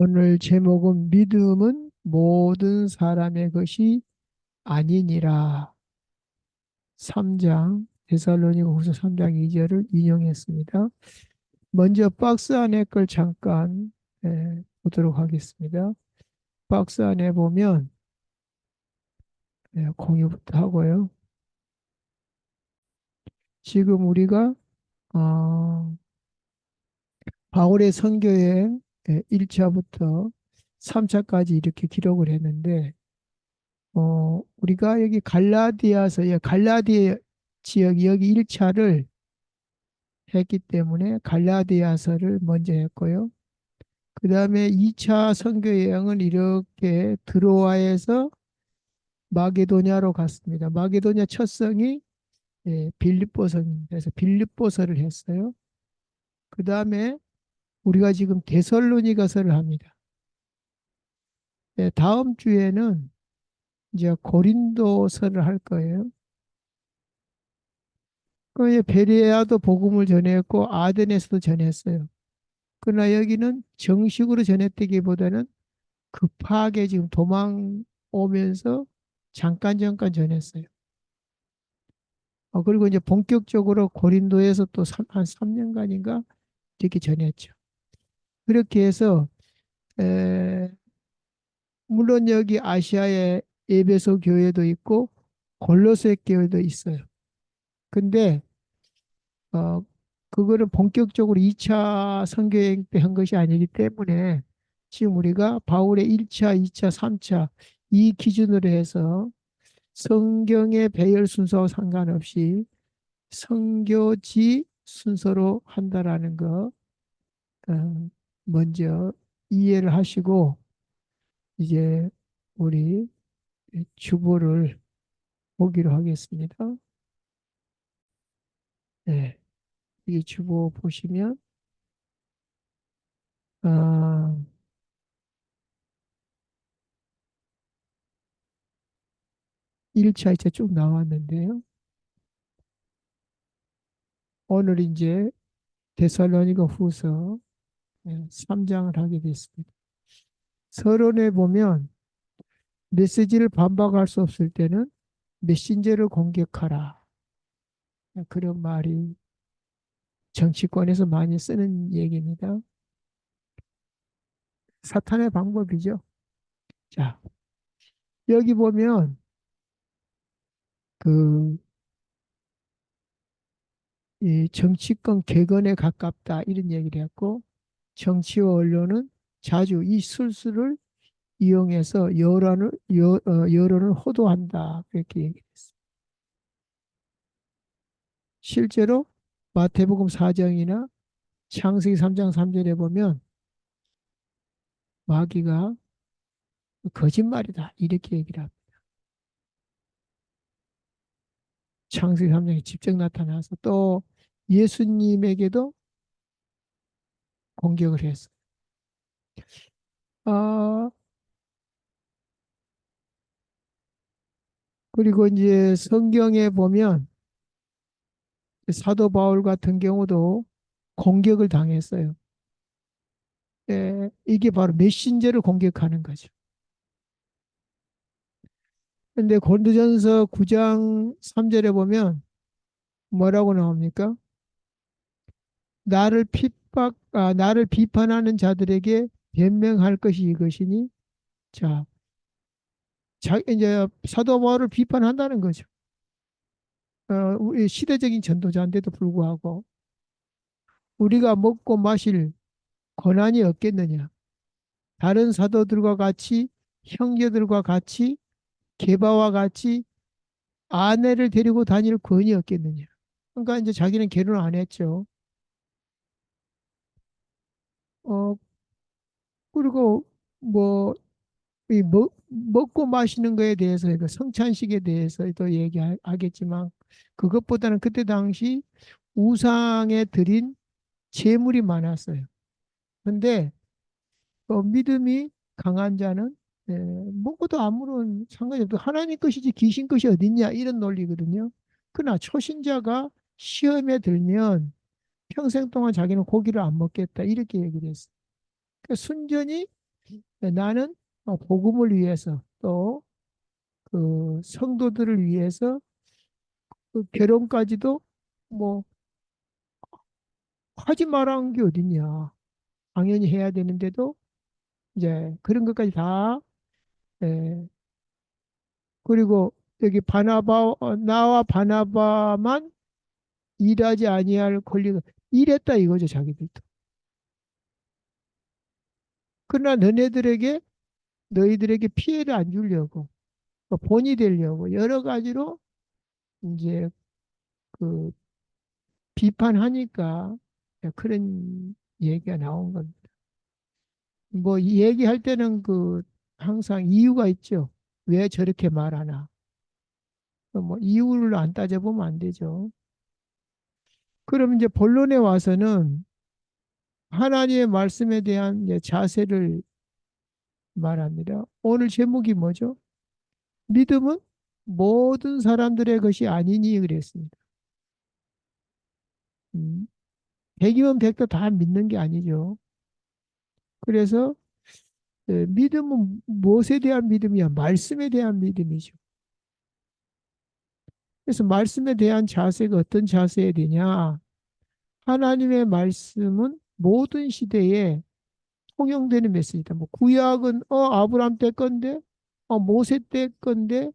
오늘 제목은 믿음은 모든 사람의 것이 아니니라. 3장, 데살로니가후서 3장 2절을 인용했습니다. 먼저 박스 안에 걸 잠깐 보도록 하겠습니다. 박스 안에 보면 공유부터 하고요. 지금 우리가 어, 바울의 선교여행 1차부터 3차까지 이렇게 기록을 했는데 우리가 여기 갈라디아 지역 여기 1차를 했기 때문에 갈라디아서를 먼저 했고요. 그 다음에 2차 선교 여행은 이렇게 드로아에서 마게도냐로 갔습니다. 마게도냐 첫 성이 빌립보성입니다. 그래서 빌립보서를 했어요. 그 다음에 우리가 지금 데살로니가서를 합니다. 다음 주에는 이제 고린도서를 할 거예요. 그 베레아도 복음을 전했고 아덴에서도 전했어요. 그러나 여기는 정식으로 전했다기보다는 급하게 지금 도망 오면서 잠깐 전했어요. 그리고 이제 본격적으로 고린도에서 또 한 3년간인가 이렇게 전했죠. 그렇게 해서 에, 물론 여기 아시아에 에베소 교회도 있고 골로새 교회도 있어요. 근데 어, 그거는 본격적으로 2차 선교행 때 한 것이 아니기 때문에 지금 우리가 바울의 1차, 2차, 3차 이 기준으로 해서 성경의 배열 순서와 상관없이 선교지 순서로 한다라는 거 먼저 이해를 하시고 이제 우리 주보를 보기로 하겠습니다. 네, 이 주보 보시면 아, 1차, 2차 쭉 나왔는데요. 오늘 이제 데살로니가 후서 3장을 하게 됐습니다. 서론에 보면 메시지를 반박할 수 없을 때는 메신저를 공격하라. 그런 말이 정치권에서 많이 쓰는 얘기입니다. 사탄의 방법이죠. 자, 여기 보면 그 이 정치권 개건에 가깝다 이런 얘기를 했고 정치와 언론은 자주 이 술수를 이용해서 여론을 호도한다 그렇게 얘기했어요. 실제로 마태복음 4장이나 창세기 3장 3절에 보면 마귀가 거짓말이다 이렇게 얘기를 합니다. 창세기 3장에 직접 나타나서 또 예수님에게도 공격을 했어요. 아, 그리고 이제 성경에 보면 사도 바울 같은 경우도 공격을 당했어요. 이게 바로 메신저를 공격하는 거죠. 근데 고린도전서 9장 3절에 보면 뭐라고 나옵니까? 나를 비판하는 자들에게 변명할 것이 이것이니, 자, 이제 사도 바울을 비판한다는 거죠. 우리 시대적인 전도자인데도 불구하고 우리가 먹고 마실 권한이 없겠느냐? 다른 사도들과 같이 형제들과 같이 개바와 같이 아내를 데리고 다닐 권이 없겠느냐? 그러니까 이제 자기는 결혼 안 했죠. 어, 그리고 뭐, 먹고 마시는 거에 대해서, 그 성찬식에 대해서도 얘기하겠지만, 그것보다는 그때 당시 우상에 드린 제물이 많았어요. 근데 믿음이 강한 자는 먹어도 아무런 상관이 없고 하나님 것이지 귀신 것이 어딨냐 이런 논리거든요. 그러나 초신자가 시험에 들면 평생 동안 자기는 고기를 안 먹겠다 이렇게 얘기를 했어요. 그러니까 순전히 나는 복음을 위해서 또 그 성도들을 위해서 그 결혼까지도 뭐 하지 말라는 게 어딨냐. 당연히 해야 되는데도 이제 그런 것까지 다 예, 그리고 여기 나와 바나바만 일하지 아니할 권리가 이랬다 이거죠 자기들도. 그러나 너희들에게 피해를 안 주려고 본이 되려고 여러 가지로 이제 그 비판하니까 그런 얘기가 나온 겁니다. 뭐 이 얘기할 때는 그 항상 이유가 있죠. 왜 저렇게 말하나. 뭐 이유를 안 따져보면 안 되죠. 그럼 이제 본론에 와서는 하나님의 말씀에 대한 이제 자세를 말합니다. 오늘 제목이 뭐죠? 믿음은 모든 사람들의 것이 아니니 그랬습니다. 음, 100이면 100도 다 믿는 게 아니죠. 그래서 믿음은 무엇에 대한 믿음이야? 말씀에 대한 믿음이죠. 그래서 말씀에 대한 자세가 어떤 자세에 되냐? 하나님의 말씀은 모든 시대에 통용되는 메시지다. 뭐 구약은 아브라함 때 건데, 모세 때 건데,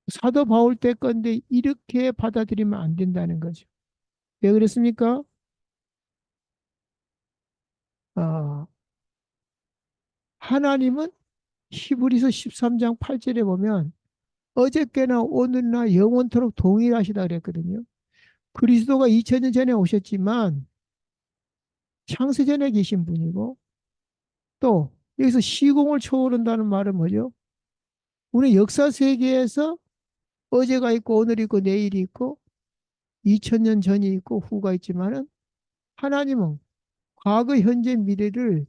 사도 바울 때 건데 이렇게 받아들이면 안 된다는 거죠. 왜 그랬습니까? 아, 하나님은 히브리서 13장 8절에 보면 어저께나 오늘나 영원토록 동일하시다 그랬거든요. 그리스도가 2000년 전에 오셨지만 창세전에 계신 분이고 또 여기서 시공을 초월한다는 말은 뭐죠? 우리 역사 세계에서 어제가 있고 오늘이 있고 내일이 있고 2000년 전이 있고 후가 있지만은 하나님은 과거, 현재, 미래를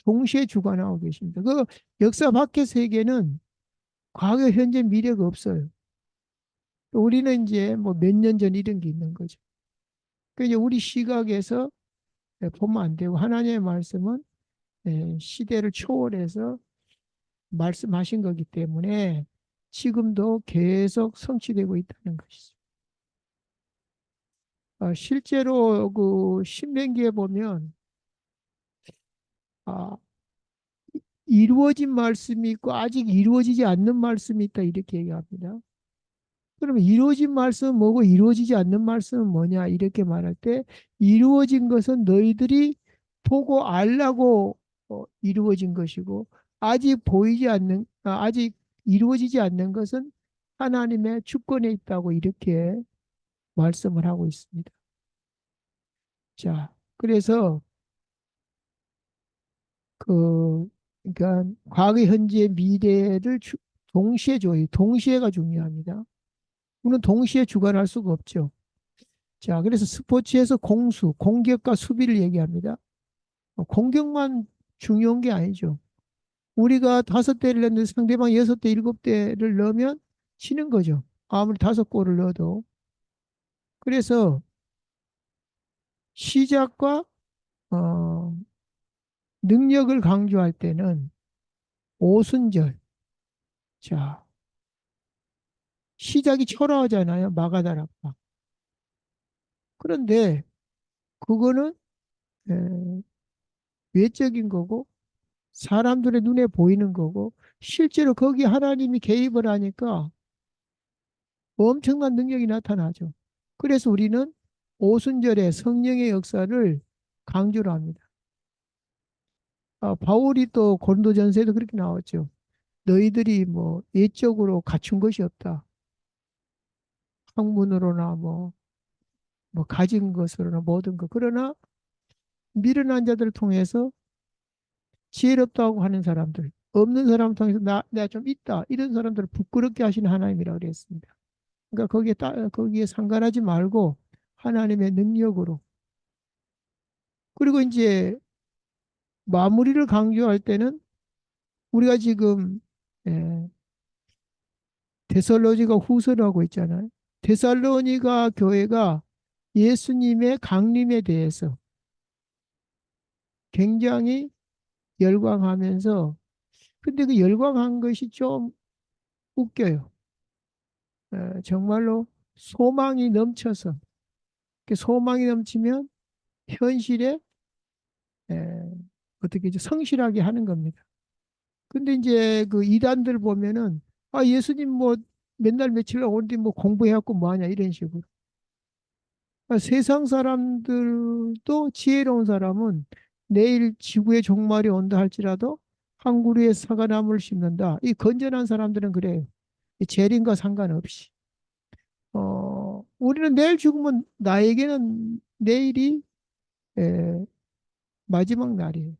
동시에 주관하고 계십니다. 그 역사 밖의 세계는 과거, 현재, 미래가 없어요. 우리는 이제 뭐 몇 년 전 이런 게 있는 거죠. 그 이제 우리 시각에서 보면 안 되고 하나님의 말씀은 시대를 초월해서 말씀하신 거기 때문에 지금도 계속 성취되고 있다는 것이죠. 실제로 그 신명기에 보면 아, 이루어진 말씀이 있고 아직 이루어지지 않는 말씀이 있다 이렇게 얘기합니다. 그러면 이루어진 말씀은 뭐고 이루어지지 않는 말씀은 뭐냐 이렇게 말할 때 이루어진 것은 너희들이 보고 알라고 이루어진 것이고 아직 이루어지지 않는 것은 하나님의 주권에 있다고 이렇게 말씀을 하고 있습니다. 자, 그래서 그러니까 과거, 현재, 미래를 동시에 줘요. 동시에가 중요합니다. 우리는 동시에 주관할 수가 없죠. 자, 그래서 스포츠에서 공격과 수비를 얘기합니다. 공격만 중요한 게 아니죠. 우리가 5대를 넣는데 상대방 6대, 7대를 넣으면 치는 거죠. 아무리 5골을 넣어도. 그래서 시작과 어, 능력을 강조할 때는 오순절. 자, 시작이 초라하잖아요. 마가다락방. 그런데 그거는 에, 외적인 거고 사람들의 눈에 보이는 거고 실제로 거기 하나님이 개입을 하니까 엄청난 능력이 나타나죠. 그래서 우리는 오순절에 성령의 역사를 강조를 합니다. 바울이 또 고린도전서에도 그렇게 나왔죠. 너희들이 뭐 예적으로 갖춘 것이 없다. 학문으로나 뭐 가진 것으로나 모든 것. 그러나 미련한 자들을 통해서 지혜롭다고 하는 사람들, 없는 사람을 통해서 내가 좀 있다. 이런 사람들을 부끄럽게 하시는 하나님이라고 그랬습니다. 그러니까 거기에 상관하지 말고 하나님의 능력으로. 그리고 이제 마무리를 강조할 때는 우리가 지금 예, 데살로니가 후서라고 있잖아요. 데살로니가 교회가 예수님의 강림에 대해서 굉장히 열광하면서 근데 그 열광한 것이 좀 웃겨요. 정말로 소망이 넘쳐서 그 소망이 넘치면 현실에 에, 어떻게 이제 성실하게 하는 겁니다. 근데 이제 그 이단들 보면은 아 예수님 뭐 맨날 며칠 오는데 뭐 공부해갖고 뭐 하냐 이런 식으로. 세상 사람들도 지혜로운 사람은 내일 지구의 종말이 온다 할지라도 한 그루의 사과나무를 심는다. 이 건전한 사람들은 그래요. 이 재림과 상관없이. 우리는 내일 죽으면 나에게는 내일이 에, 마지막 날이에요.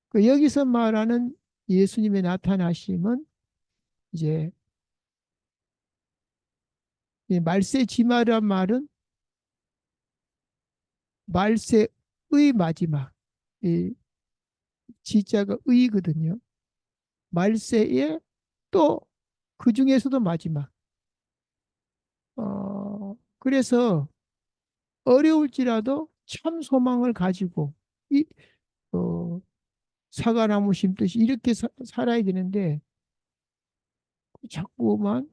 그 여기서 말하는 예수님의 나타나심은 이제 이 말세지마란 말은 말세의 마지막. 이 지자가 의거든요. 말세에 또 그 중에서도 마지막. 그래서 어려울지라도 참 소망을 가지고 이 어, 사과나무 심듯이 이렇게 살아야 되는데 자꾸만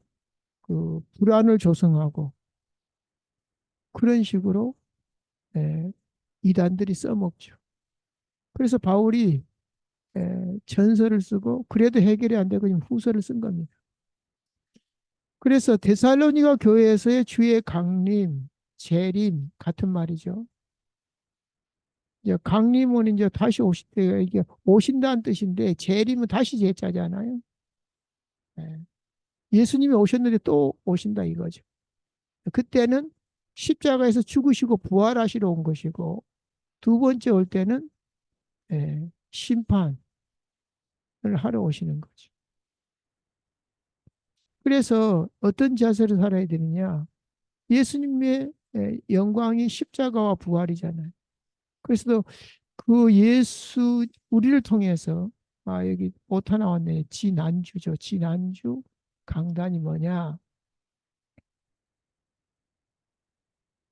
그 불안을 조성하고 그런 식으로 예, 이단들이 써먹죠. 그래서 바울이 전서를 쓰고 그래도 해결이 안 되고 지금 후서를 쓴 겁니다. 그래서 데살로니가 교회에서의 주의 강림, 재림 같은 말이죠. 이제 강림은 이제 다시 오실 때 이게 오신다는 뜻인데 재림은 다시 제자잖아요. 예. 예수님이 오셨는데 또 오신다 이거죠. 그때는 십자가에서 죽으시고 부활하시러 온 것이고 두 번째 올 때는 심판을 하러 오시는 거죠. 그래서 어떤 자세로 살아야 되느냐? 예수님의 영광이 십자가와 부활이잖아요. 그래서 그 예수 우리를 통해서 여기 오타 나왔네. 지난주죠. 지난주 강단이 뭐냐?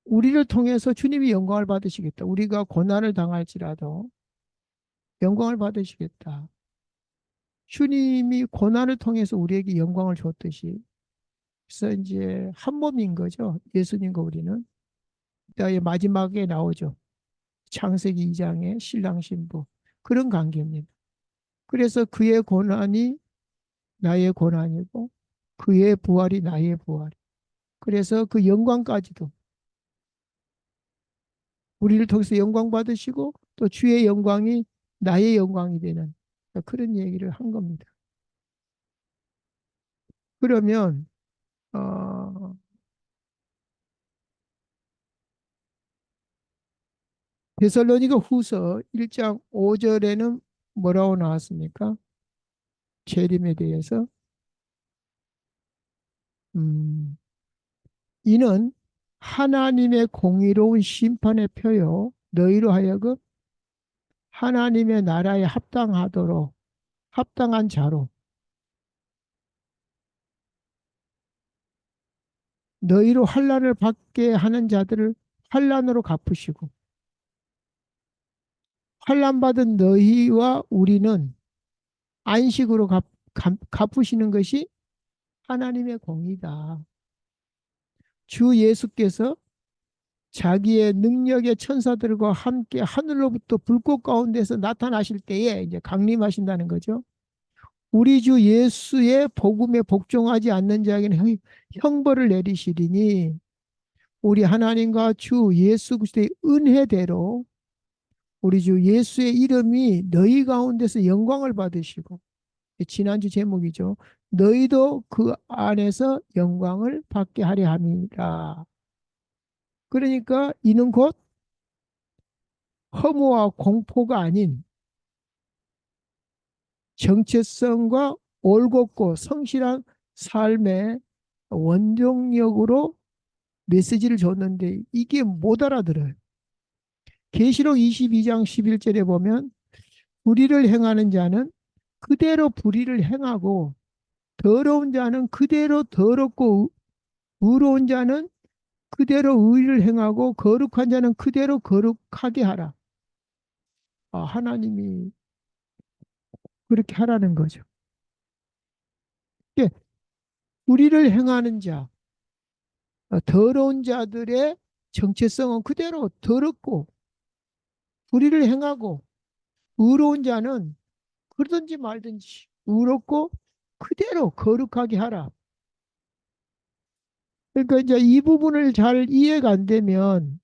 우리를 통해서 주님이 영광을 받으시겠다. 우리가 고난을 당할지라도 영광을 받으시겠다. 주님이 고난을 통해서 우리에게 영광을 줬듯이 그래서 이제 한 몸인 거죠. 예수님과 우리는. 그다음에 마지막에 나오죠. 창세기 2장의 신랑 신부 그런 관계입니다. 그래서 그의 고난이 나의 고난이고 그의 부활이 나의 부활. 그래서 그 영광까지도 우리를 통해서 영광 받으시고 또 주의 영광이 나의 영광이 되는 그런 얘기를 한 겁니다. 그러면 어, 데살로니가 후서 1장 5절에는 뭐라고 나왔습니까? 재림에 대해서 음, 이는 하나님의 공의로운 심판의 표요 너희로 하여금 하나님의 나라에 합당하도록 합당한 자로 너희로 환난을 받게 하는 자들을 환난으로 갚으시고 환난 받은 너희와 우리는 안식으로 갚으시는 것이 하나님의 공이다. 주 예수께서 자기의 능력의 천사들과 함께 하늘로부터 불꽃 가운데서 나타나실 때에 이제 강림하신다는 거죠. 우리 주 예수의 복음에 복종하지 않는 자에게는 형벌을 내리시리니 우리 하나님과 주 예수 그리스도의 은혜대로 우리 주 예수의 이름이 너희 가운데서 영광을 받으시고 지난주 제목이죠. 너희도 그 안에서 영광을 받게 하려 함이라. 그러니까 이는 곧 허무와 공포가 아닌 정체성과 올곧고 성실한 삶의 원동력으로 메시지를 줬는데 이게 못 알아들어요. 계시록 22장 11절에 보면 불의를 행하는 자는 그대로 불의를 행하고 더러운 자는 그대로 더럽고 의로운 자는 그대로 의를 행하고 거룩한 자는 그대로 거룩하게 하라. 하나님이 그렇게 하라는 거죠. 이게 불의를 행하는 자, 더러운 자들의 정체성은 그대로 더럽고 불의를 행하고 의로운 자는 그러든지 말든지 의롭고 그대로 거룩하게 하라. 그러니까 이제 이 부분을 잘 이해가 안 되면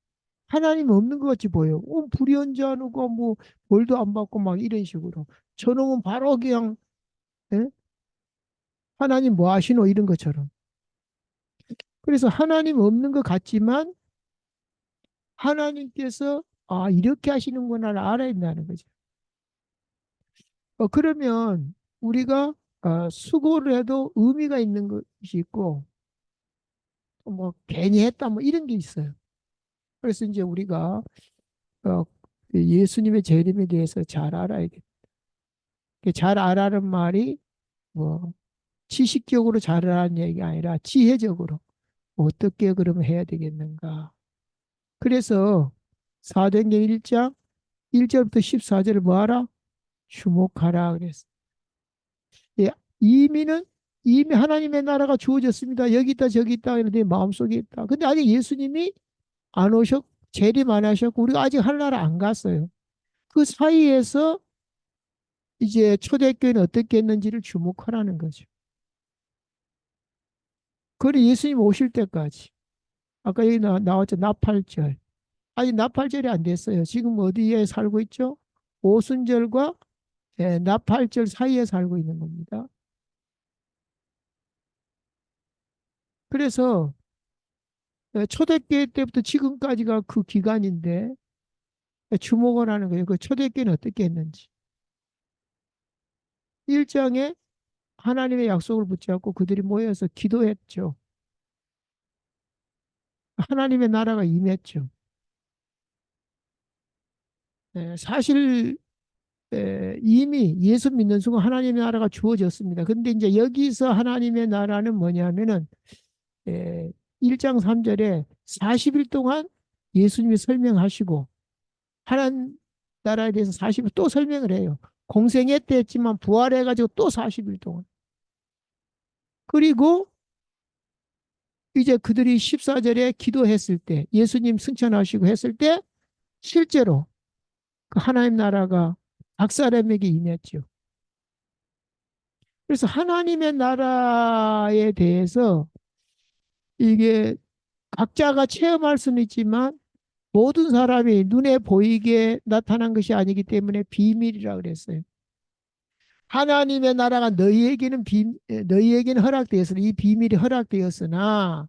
하나님 없는 것 같이 보여요. 불의한 자누가 뭐 벌도 안 받고 막 이런 식으로. 저놈은 바로 그냥 예? 하나님 뭐 하시노 이런 것처럼. 그래서 하나님 없는 것 같지만 하나님께서 이렇게 하시는구나를 알아야 된다는 거죠. 그러면 우리가 수고를 해도 의미가 있는 것이 있고 뭐 괜히 했다 뭐 이런 게 있어요. 그래서 이제 우리가 어, 예수님의 재림에 대해서 잘 알아야겠다. 잘 알아는 말이 뭐 지식적으로 잘 알아는 얘기가 아니라 지혜적으로 어떻게 그러면 해야 되겠는가. 그래서 사도행전 1장 1절부터 14절을 뭐하라? 주목하라 그랬어. 예, 이미는 이미 하나님의 나라가 주어졌습니다. 여기 있다 저기 있다 이런데 마음속에 있다. 근데 아직 예수님이 안 오셨, 재림 안 하셨고 우리가 아직 하늘나라 안 갔어요. 그 사이에서 이제 초대교회는 어떻게 했는지를 주목하라는 거죠. 그래 예수님 오실 때까지. 아까 여기 나왔죠. 나팔절. 아직 나팔절이 안 됐어요. 지금 어디에 살고 있죠? 오순절과 나팔절 사이에 살고 있는 겁니다. 그래서 초대교회 때부터 지금까지가 그 기간인데 주목을 하는 거예요. 그 초대교회는 어떻게 했는지. 1장에 하나님의 약속을 붙잡고 그들이 모여서 기도했죠. 하나님의 나라가 임했죠. 사실 이미 예수 믿는 순간 하나님의 나라가 주어졌습니다. 근데 이제 여기서 하나님의 나라는 뭐냐면은 1장 3절에 40일 동안 예수님이 설명하시고 하나님 나라에 대해서 40일 또 설명을 해요. 공생애 때 했지만 부활해가지고 또 40일 동안. 그리고 이제 그들이 14절에 기도했을 때 예수님 승천하시고 했을 때 실제로 그 하나님 나라가 각 사람에게 임했죠. 그래서 하나님의 나라에 대해서 이게 각자가 체험할 수는 있지만 모든 사람이 눈에 보이게 나타난 것이 아니기 때문에 비밀이라 그랬어요. 하나님의 나라가 너희에게는 허락되었으나 이 비밀이 허락되었으나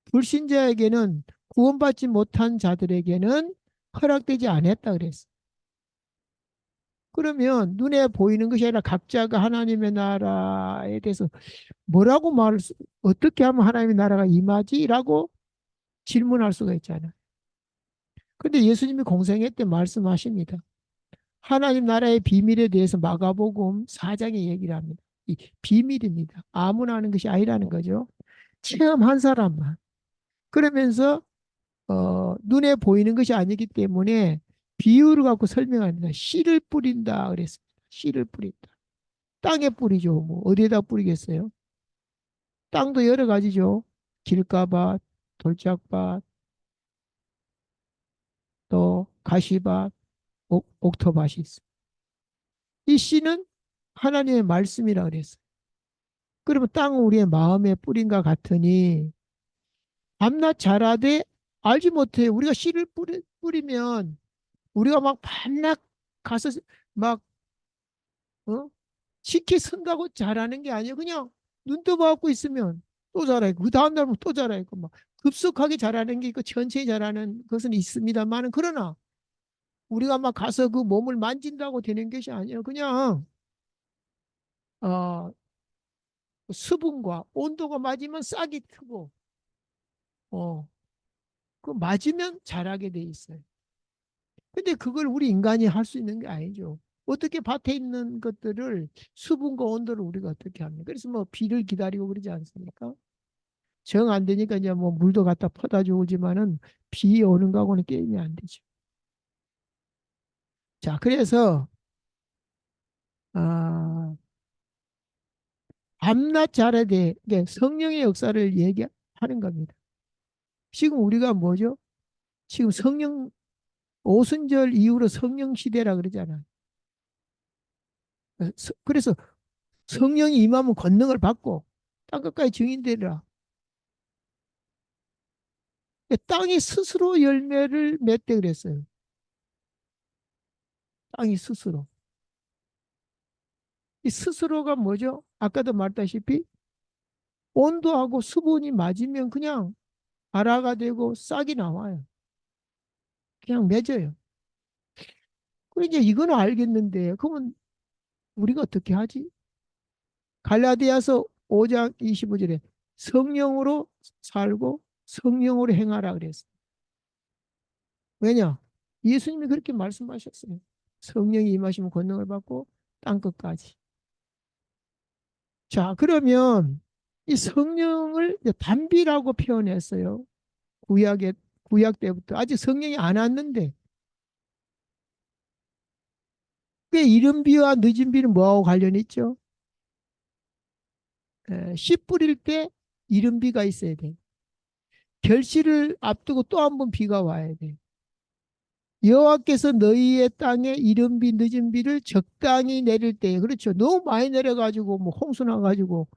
불신자에게는 구원받지 못한 자들에게는 허락되지 않았다 그랬어요. 그러면 눈에 보이는 것이 아니라 각자가 하나님의 나라에 대해서 어떻게 하면 하나님의 나라가 임하지?라고 질문할 수가 있잖아요. 근데 예수님이 공생애 때 말씀하십니다. 하나님 나라의 비밀에 대해서 마가복음 4장에 얘기를 합니다. 이 비밀입니다. 아무나 하는 것이 아니라는 거죠. 체험한 사람만. 그러면서 눈에 보이는 것이 아니기 때문에 비유를 갖고 설명합니다. 씨를 뿌린다 그랬습니다. 씨를 뿌린다. 땅에 뿌리죠. 뭐 어디에다 뿌리겠어요? 땅도 여러 가지죠. 길가밭, 돌짝밭, 또 가시밭, 옥토밭이 있어요. 이 씨는 하나님의 말씀이라 그랬어요. 그러면 땅은 우리의 마음에 뿌린과 같으니 밤낮 자라되 알지 못해. 우리가 씨를 뿌리면 우리가 막 밤낮 가서 막 어? 식히 선다고 자라는 게 아니에요. 그냥 눈 떠봐갖고 있으면 또 자라있고 그 다음날 또 자라있고 막 급속하게 자라는 게 있고 천천히 자라는 것은 있습니다만은 그러나 우리가 막 가서 그 몸을 만진다고 되는 것이 아니에요. 그냥 어, 수분과 온도가 맞으면 싹이 트고 어, 그 맞으면 자라게 돼 있어요. 근데 그걸 우리 인간이 할 수 있는 게 아니죠. 어떻게 밭에 있는 것들을 수분과 온도를 우리가 어떻게 합니까? 그래서 뭐 비를 기다리고 그러지 않습니까? 정 안 되니까 이제 뭐 물도 갖다 퍼다 주지만은 비 오는 거하고는 게임이 안 되죠. 자, 그래서 아, 밤낮 잘해야 돼. 이게 성령의 역사를 얘기하는 겁니다. 지금 우리가 뭐죠? 지금 성령 오순절 이후로 성령 시대라 그러잖아. 그래서 성령이 임하면 권능을 받고 땅 끝까지 증인되리라. 땅이 스스로 열매를 맺대 그랬어요. 땅이 스스로. 이 스스로가 뭐죠? 아까도 말했다시피 온도하고 수분이 맞으면 그냥 발화가 되고 싹이 나와요. 그냥 맺어요. 그 이제 이건 알겠는데 그러면 우리가 어떻게 하지? 갈라디아서 5장 25절에 성령으로 살고 성령으로 행하라 그랬어요. 왜냐? 예수님이 그렇게 말씀하셨어요. 성령이 임하시면 권능을 받고 땅 끝까지. 자, 그러면 이 성령을 단비라고 표현했어요. 구약에 구약 때부터 아직 성령이 안 왔는데 그 이른 비와 늦은 비는 뭐하고 관련이 있죠? 씨 뿌릴 때 이른 비가 있어야 돼. 결실을 앞두고 또 한 번 비가 와야 돼. 여호와께서 너희의 땅에 이른 비 늦은 비를 적당히 내릴 때, 그렇죠. 너무 많이 내려가지고 뭐 홍수 나가지고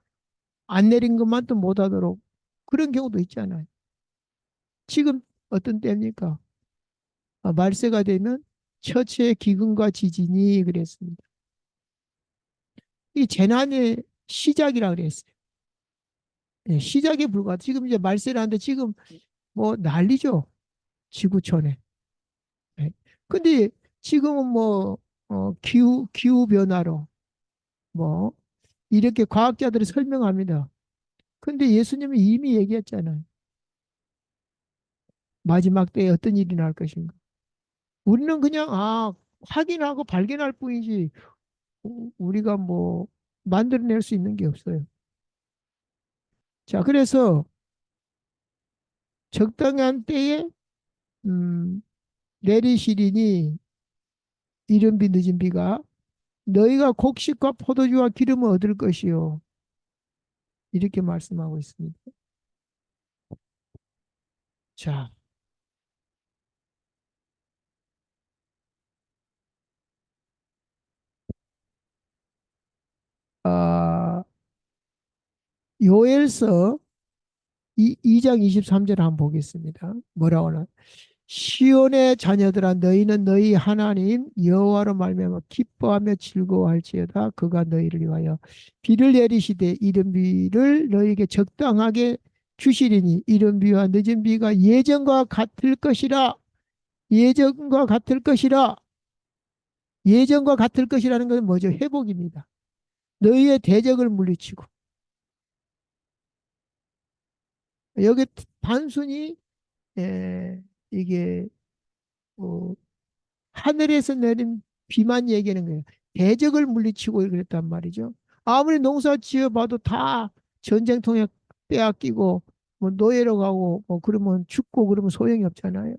안 내린 것만 또 못하도록 그런 경우도 있잖아요. 지금 어떤 때입니까? 말세가 되면 처처의 기근과 지진이 그랬습니다. 이 재난의 시작이라 그랬어요. 예, 시작에 불과하다. 지금 이제 말세라는데 지금 뭐 난리죠. 지구촌에. 예. 근데 지금은 뭐 기후 변화로 뭐 이렇게 과학자들이 설명합니다. 근데 예수님이 이미 얘기했잖아요. 마지막 때에 어떤 일이 날 것인가. 우리는 그냥 확인하고 발견할 뿐이지 우리가 뭐 만들어낼 수 있는 게 없어요. 자, 그래서 적당한 때에 음, 내리시리니 이른 비 늦은 비가 너희가 곡식과 포도주와 기름을 얻을 것이요. 이렇게 말씀하고 있습니다. 자, 아, 요엘서 2장 23절 한번 보겠습니다. 뭐라고 하나? 시온의 자녀들아 너희는 너희 하나님 여호와로 말미암아 기뻐하며 즐거워할지어다 그가 너희를 위하여 비를 내리시되 이른 비를 너희에게 적당하게 주시리니 이른 비와 늦은 비가 예전과 같을 것이라 예전과 같을 것이라 예전과 같을 것이라는 것은 뭐죠? 회복입니다. 너희의 대적을 물리치고 여기 단순히 이게 어, 하늘에서 내린 비만 얘기하는 거예요. 대적을 물리치고 그랬단 말이죠. 아무리 농사 지어봐도 다 전쟁통에 빼앗기고 뭐 노예로 가고 뭐 그러면 죽고 그러면 소용이 없잖아요.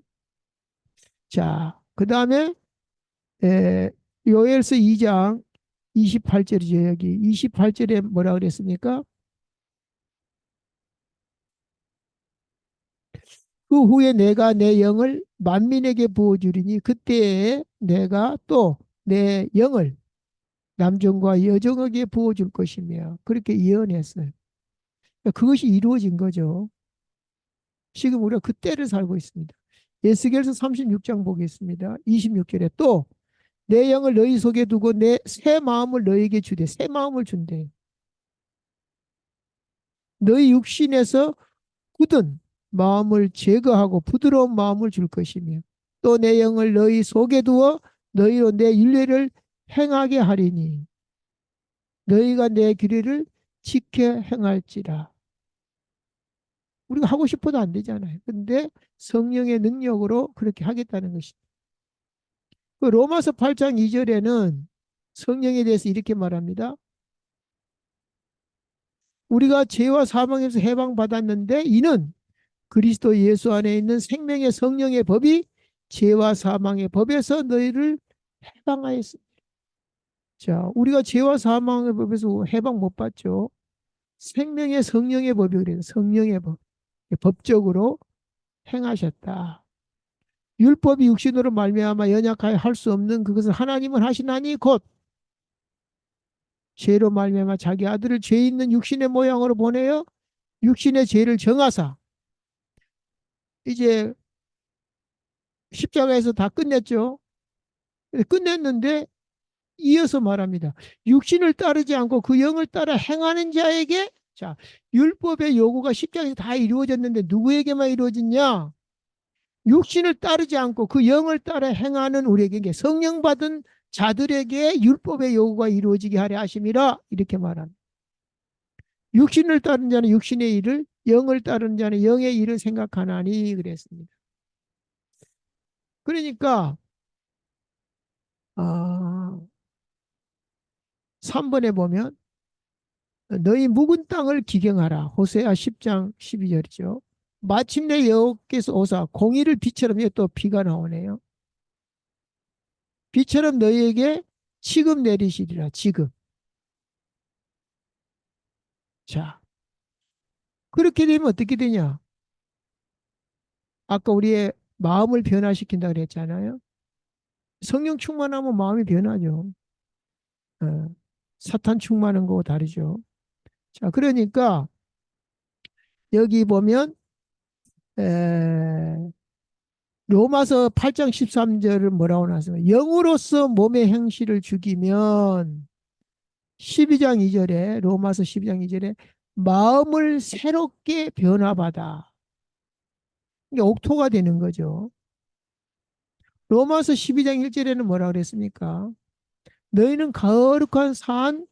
자, 그 다음에 요엘서 2장 28절이죠. 여기 28절에 뭐라 그랬습니까? 그 후에 내가 내 영을 만민에게 부어주리니 그때에 내가 또 내 영을 남종과 여종에게 부어줄 것이며 그렇게 예언했어요. 그것이 이루어진 거죠. 지금 우리가 그 때를 살고 있습니다. 에스겔서 36장 보겠습니다. 26절에 또 내 영을 너희 속에 두고 내 새 마음을 너희에게 주되 새 마음을 준대. 너희 육신에서 굳은 마음을 제거하고 부드러운 마음을 줄 것이며 또 내 영을 너희 속에 두어 너희로 내 윤례를 행하게 하리니 너희가 내 규례를 지켜 행할지라. 우리가 하고 싶어도 안 되잖아요. 근데 성령의 능력으로 그렇게 하겠다는 것입니다. 그 로마서 8장 2절에는 성령에 대해서 이렇게 말합니다. 우리가 죄와 사망에서 해방받았는데 이는 그리스도 예수 안에 있는 생명의 성령의 법이 죄와 사망의 법에서 너희를 해방하였습니다. 자, 우리가 죄와 사망의 법에서 해방 못 받죠. 생명의 성령의 법이 그래요. 성령의 법. 법적으로 행하셨다. 율법이 육신으로 말미암아 연약하여 할 수 없는 그것을 하나님은 하시나니 곧 죄로 말미암아 자기 아들을 죄 있는 육신의 모양으로 보내어 육신의 죄를 정하사 이제 십자가에서 다 끝냈죠. 끝냈는데 이어서 말합니다. 육신을 따르지 않고 그 영을 따라 행하는 자에게 자, 율법의 요구가 십자가에서 다 이루어졌는데 누구에게만 이루어졌냐? 육신을 따르지 않고 그 영을 따라 행하는 우리에게 성령 받은 자들에게 율법의 요구가 이루어지게 하려 하심이라 이렇게 말합니다. 육신을 따르는 자는 육신의 일을 영을 따르는 자는 영의 일을 생각하나니 그랬습니다. 그러니까 3번에 보면 너희 묵은 땅을 기경하라. 호세아 10장 12절이죠. 마침내 여호와께서 오사 공의를 비처럼 또 비가 나오네요. 비처럼 너희에게 지금 내리시리라. 지금. 자, 그렇게 되면 어떻게 되냐? 아까 우리의 마음을 변화시킨다 그랬잖아요. 성령 충만하면 마음이 변하죠. 어, 사탄 충만한 거하고 다르죠. 자, 그러니까 여기 보면 에, 로마서 8장 13절을 뭐라고 나왔습니까? 영으로서 몸의 행실을 죽이면 12장 2절에 로마서 12장 2절에 마음을 새롭게 변화받아. 이게 옥토가 되는 거죠. 로마서 12장 1절에는 뭐라 그랬습니까? 너희는 거룩한 산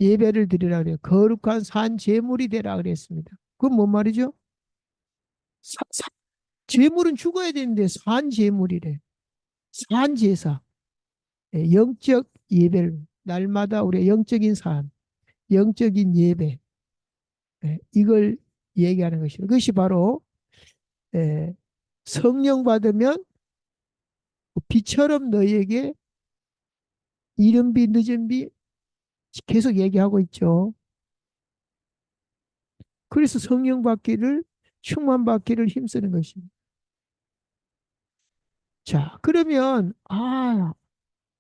예배를 드리라 그래요. 거룩한 산 제물이 되라 그랬습니다. 그건 뭔 말이죠? 사, 사, 제물은 죽어야 되는데 산 제물이래. 산 제사. 영적 예배를 날마다 우리의 영적인 삶, 영적인 예배 이걸 얘기하는 것이죠. 그것이 바로 성령 받으면 비처럼 너희에게 이른 비 늦은 비 계속 얘기하고 있죠. 그래서 성령 받기를 충만 받기를 힘쓰는 것입니다. 자, 그러면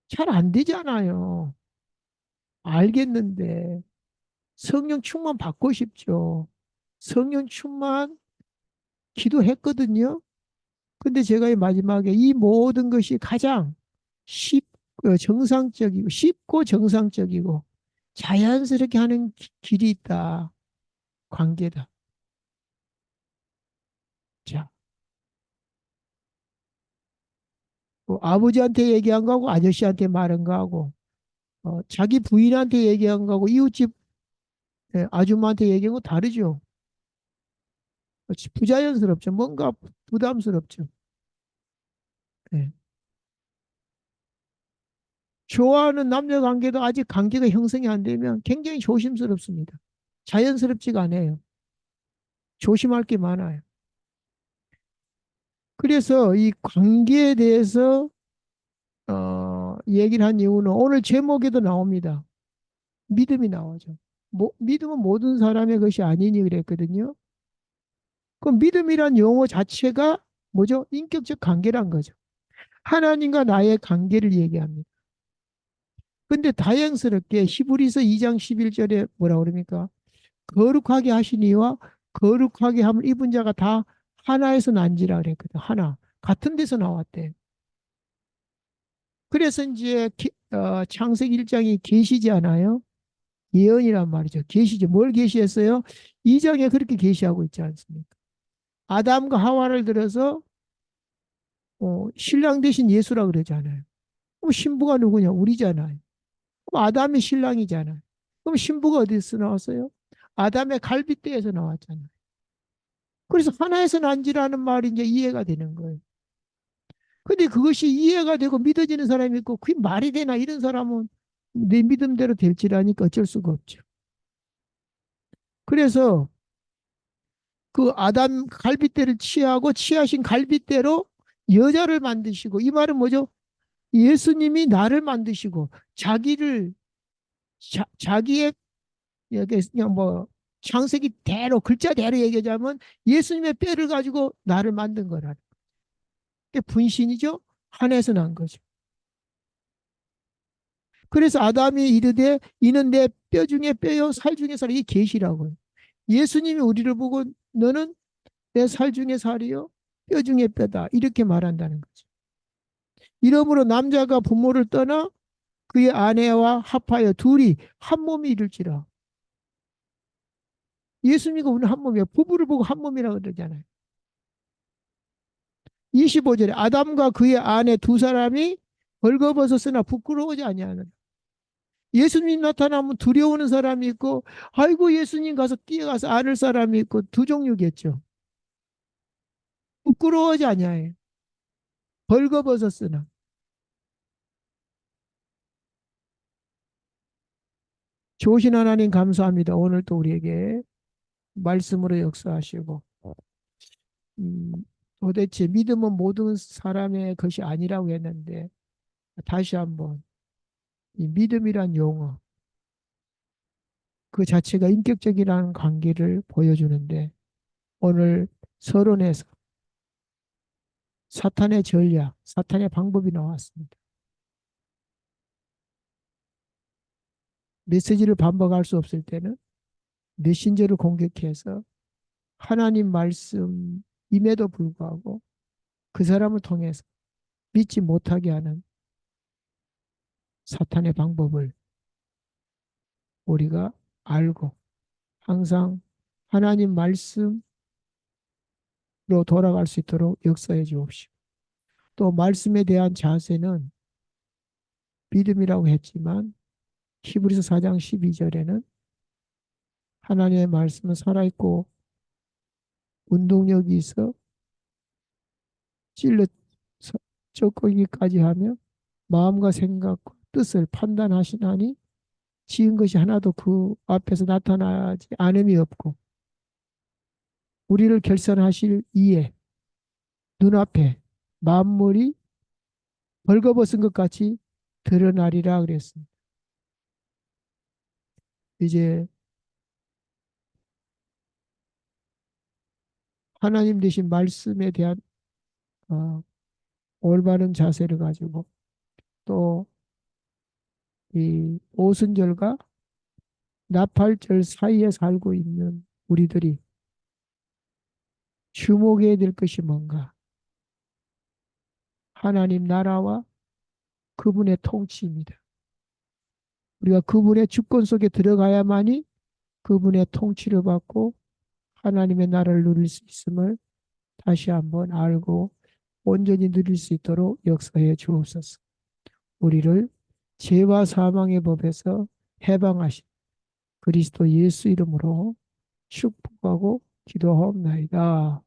잘 안 되잖아요. 알겠는데 성령 충만 받고 싶죠. 성령 충만 기도했거든요. 근데 제가 이 마지막에 이 모든 것이 가장 정상적이고 쉽고 정상적이고 자연스럽게 하는 길이 있다. 관계다. 자, 뭐 아버지한테 얘기한 거하고 아저씨한테 말한 거하고 자기 부인한테 얘기한 거하고 이웃집 아줌마한테 얘기한 거 다르죠. 부자연스럽죠. 뭔가 부담스럽죠. 예. 좋아하는 남녀 관계도 아직 관계가 형성이 안 되면 굉장히 조심스럽습니다. 자연스럽지가 않아요. 조심할 게 많아요. 그래서 이 관계에 대해서 얘기를 한 이유는 오늘 제목에도 나옵니다. 믿음이 나오죠. 믿음은 모든 사람의 것이 아니니 그랬거든요. 그 믿음이란 용어 자체가 뭐죠? 인격적 관계란 거죠. 하나님과 나의 관계를 얘기합니다. 근데 다행스럽게 히브리서 2장 11절에 뭐라 그럽니까? 거룩하게 하시니와 거룩하게 함을 입은 자가 다 하나에서 난지라 그랬거든. 하나. 같은 데서 나왔대. 그래서 이제 창세기 1장이 계시지 않아요? 예언이란 말이죠. 계시죠. 뭘 계시했어요? 2장에 그렇게 계시하고 있지 않습니까? 아담과 하와를 들어서 신랑 대신 예수라 그러잖아요. 그럼 신부가 누구냐? 우리잖아요. 그럼 아담이 신랑이잖아요. 그럼 신부가 어디서 나왔어요? 아담의 갈빗대에서 나왔잖아요. 그래서 하나에서 난지라는 말이 이제 이해가 되는 거예요. 근데 그것이 이해가 되고 믿어지는 사람이 있고 그게 말이 되나 이런 사람은 내 믿음대로 될지라니까 어쩔 수가 없죠. 그래서 그 아담 갈빗대를 취하고 취하신 갈빗대로 여자를 만드시고, 이 말은 뭐죠? 예수님이 나를 만드시고 자기를 자기의 여기 그냥 뭐 창세기 대로 글자대로 얘기하자면 예수님의 뼈를 가지고 나를 만든 거라. 그게 분신이죠. 하나에서 난 거죠. 그래서 아담이 이르되 이는 내 뼈 중에 뼈요 살 중에 살이 계시라고요. 예수님이 우리를 보고 너는 내 살 중에 살이요 뼈 중에 뼈다 이렇게 말한다는 거죠. 이러므로 남자가 부모를 떠나 그의 아내와 합하여 둘이 한 몸이 이룰지라. 예수님과 우리는 한 몸이에요. 부부를 보고 한 몸이라고 그러잖아요. 25절에 아담과 그의 아내 두 사람이 벌거벗었으나 부끄러워하지 아니하느라. 예수님 나타나면 두려워하는 사람이 있고 아이고 예수님 가서 뛰어가서 안을 사람이 있고 두 종류겠죠. 부끄러워하지 아니하요. 벌거벗었으나. 좋으신 하나님 감사합니다. 오늘 또 우리에게 말씀으로 역사하시고 음, 도대체 믿음은 모든 사람의 것이 아니라고 했는데 다시 한번 이 믿음이란 용어 그 자체가 인격적이라는 관계를 보여주는데 오늘 서론에서 사탄의 전략, 사탄의 방법이 나왔습니다. 메시지를 반박할 수 없을 때는 메신저를 공격해서 하나님 말씀임에도 불구하고 그 사람을 통해서 믿지 못하게 하는 사탄의 방법을 우리가 알고 항상 하나님 말씀으로 돌아갈 수 있도록 역사해 주옵시고 또 말씀에 대한 자세는 믿음이라고 했지만 히브리서 4장 12절에는 하나님의 말씀은 살아있고 운동력이 있어 찔러 쩍거기까지 하며 마음과 생각과 뜻을 판단하시나니 지은 것이 하나도 그 앞에서 나타나지 않음이 없고 우리를 결산하실 이에 눈앞에 만물이 벌거벗은 것 같이 드러나리라 그랬습니다. 이제 하나님 되신 말씀에 대한 어, 올바른 자세를 가지고 또 이 오순절과 나팔절 사이에 살고 있는 우리들이 주목해야 될 것이 뭔가? 하나님 나라와 그분의 통치입니다. 우리가 그분의 주권 속에 들어가야만이 그분의 통치를 받고 하나님의 나라를 누릴 수 있음을 다시 한번 알고 온전히 누릴 수 있도록 역사해 주옵소서. 우리를 죄와 사망의 법에서 해방하신 그리스도 예수 이름으로 축복하고 기도하옵나이다.